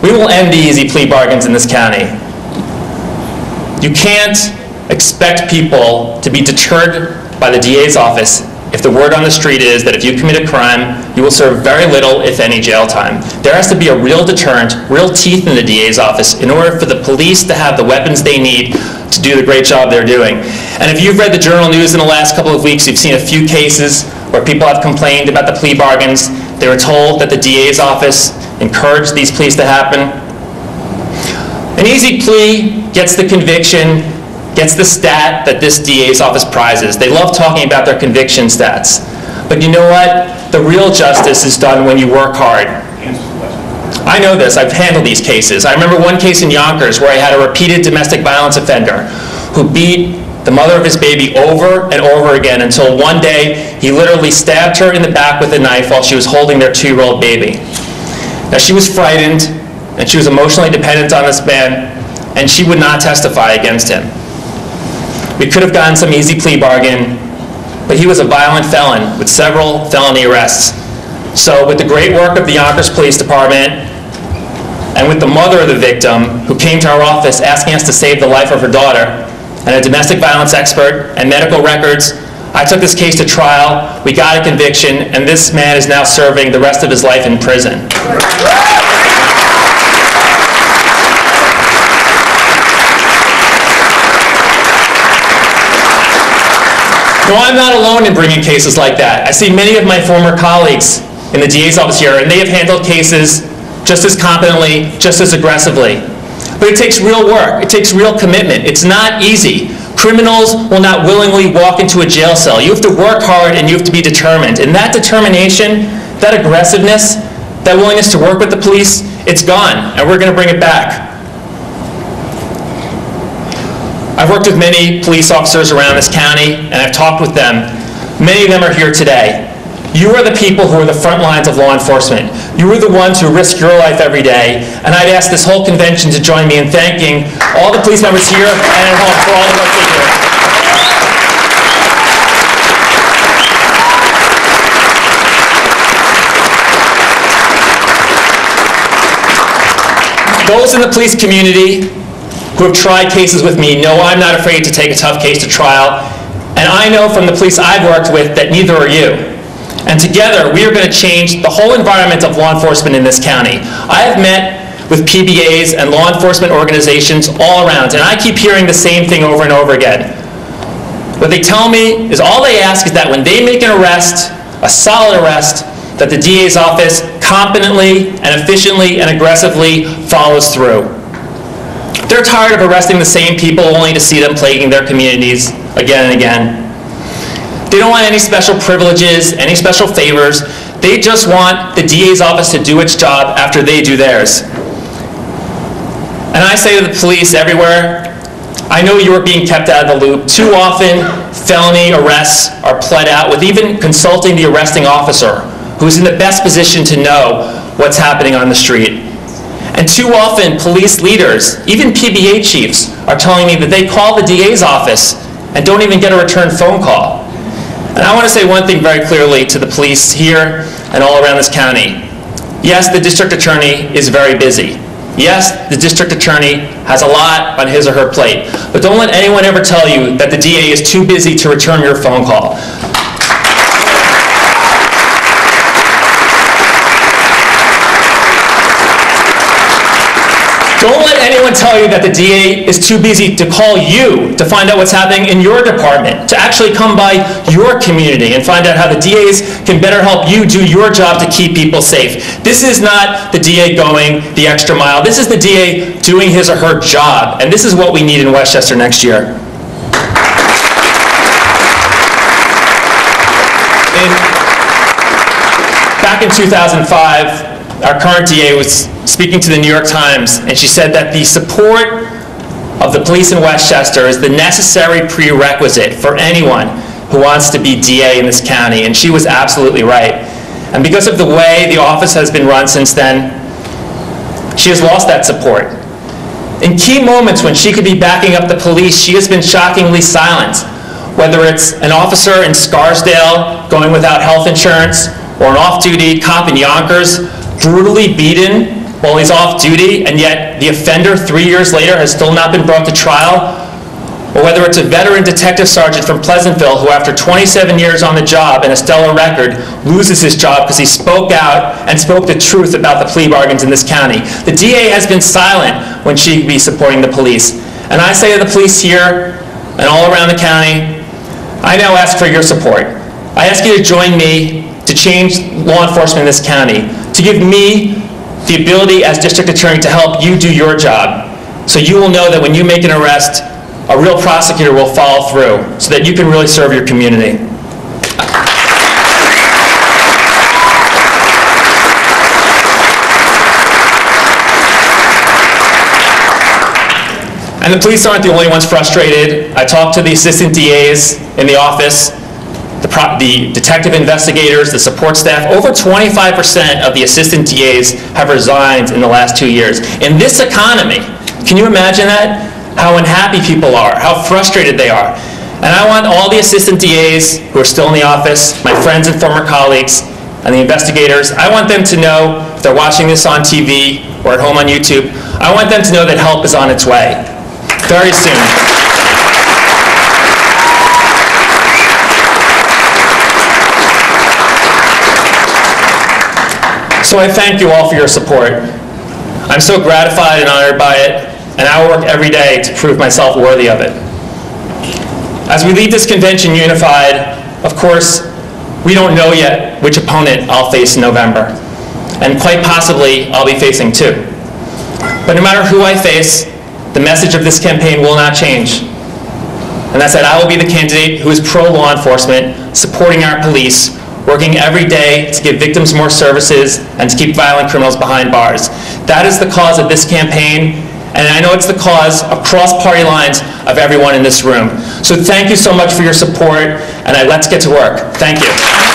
We will end the easy plea bargains in this county. You can't expect people to be deterred by the DA's office if the word on the street is that if you commit a crime, you will serve very little, if any, jail time. There has to be a real deterrent, real teeth in the DA's office in order for the police to have the weapons they need to do the great job they're doing. And if you've read the Journal News in the last couple of weeks, you've seen a few cases where people have complained about the plea bargains. They were told that the DA's office encouraged these pleas to happen. An easy plea gets the conviction, gets the stat that this DA's office prizes. They love talking about their conviction stats. But you know what? The real justice is done when you work hard. I know this. I've handled these cases. I remember one case in Yonkers where I had a repeated domestic violence offender who beat the mother of his baby over and over again until one day he literally stabbed her in the back with a knife while she was holding their 2-year-old baby. Now, she was frightened and she was emotionally dependent on this man, and she would not testify against him. We could have gotten some easy plea bargain, but he was a violent felon with several felony arrests. So with the great work of the Yonkers Police Department and with the mother of the victim who came to our office asking us to save the life of her daughter, and a domestic violence expert and medical records, I took this case to trial, we got a conviction, and this man is now serving the rest of his life in prison. No, I'm not alone in bringing cases like that. I see many of my former colleagues in the DA's office here, and they have handled cases just as competently, just as aggressively. But it takes real work. It takes real commitment. It's not easy. Criminals will not willingly walk into a jail cell. You have to work hard and you have to be determined. And that determination, that aggressiveness, that willingness to work with the police, it's gone, and we're going to bring it back. I've worked with many police officers around this county, and I've talked with them. Many of them are here today. You are the people who are the front lines of law enforcement. You are the ones who risk your life every day, and I'd ask this whole convention to join me in thanking all the police members here and at home for all the work they do. Those in the police community who have tried cases with me know I'm not afraid to take a tough case to trial, and I know from the police I've worked with that neither are you. And together, we are going to change the whole environment of law enforcement in this county. I have met with PBAs and law enforcement organizations all around, and I keep hearing the same thing over and over again. What they tell me is all they ask is that when they make an arrest, a solid arrest, that the DA's office competently and efficiently and aggressively follows through. They're tired of arresting the same people only to see them plaguing their communities again and again. They don't want any special privileges, any special favors. They just want the DA's office to do its job after they do theirs. And I say to the police everywhere, I know you are being kept out of the loop. Too often, felony arrests are pled out with even consulting the arresting officer, who's in the best position to know what's happening on the street. And too often, police leaders, even PBA chiefs, are telling me that they call the DA's office and don't even get a return phone call. And I want to say one thing very clearly to the police here and all around this county. Yes, the district attorney is very busy. Yes, the district attorney has a lot on his or her plate. But don't let anyone ever tell you that the DA is too busy to return your phone call. Don't let anyone tell you that the DA is too busy to call you to find out what's happening in your department, to actually come by your community and find out how the DAs can better help you do your job to keep people safe. This is not the DA going the extra mile. This is the DA doing his or her job, and this is what we need in Westchester next year. Back in 2005, our current DA was speaking to the New York Times, and she said that the support of the police in Westchester is the necessary prerequisite for anyone who wants to be DA in this county, and she was absolutely right. And because of the way the office has been run since then, she has lost that support. In key moments when she could be backing up the police, she has been shockingly silent. Whether it's an officer in Scarsdale going without health insurance, or an off-duty cop in Yonkers brutally beaten while he's off duty, and yet the offender 3 years later has still not been brought to trial, or whether it's a veteran detective sergeant from Pleasantville who, after 27 years on the job and a stellar record, loses his job because he spoke out and spoke the truth about the plea bargains in this county. The DA has been silent when she could be supporting the police. And I say to the police here and all around the county, I now ask for your support. I ask you to join me to change law enforcement in this county, to give me the ability as district attorney to help you do your job, so you will know that when you make an arrest, a real prosecutor will follow through, so that you can really serve your community. And the police aren't the only ones frustrated. I talked to the assistant DAs in the office, the detective investigators, the support staff. Over 25% of the assistant DAs have resigned in the last 2 years. In this economy, can you imagine that? How unhappy people are, how frustrated they are. And I want all the assistant DAs who are still in the office, my friends and former colleagues, and the investigators, I want them to know, if they're watching this on TV or at home on YouTube, I want them to know that help is on its way, very soon. So I thank you all for your support. I'm so gratified and honored by it, and I will work every day to prove myself worthy of it. As we lead this convention unified, of course, we don't know yet which opponent I'll face in November, and quite possibly I'll be facing two. But no matter who I face, the message of this campaign will not change. And that's that I will be the candidate who is pro-law enforcement, supporting our police, working every day to give victims more services and to keep violent criminals behind bars. That is the cause of this campaign, and I know it's the cause across party lines of everyone in this room. So thank you so much for your support, and let's get to work. Thank you.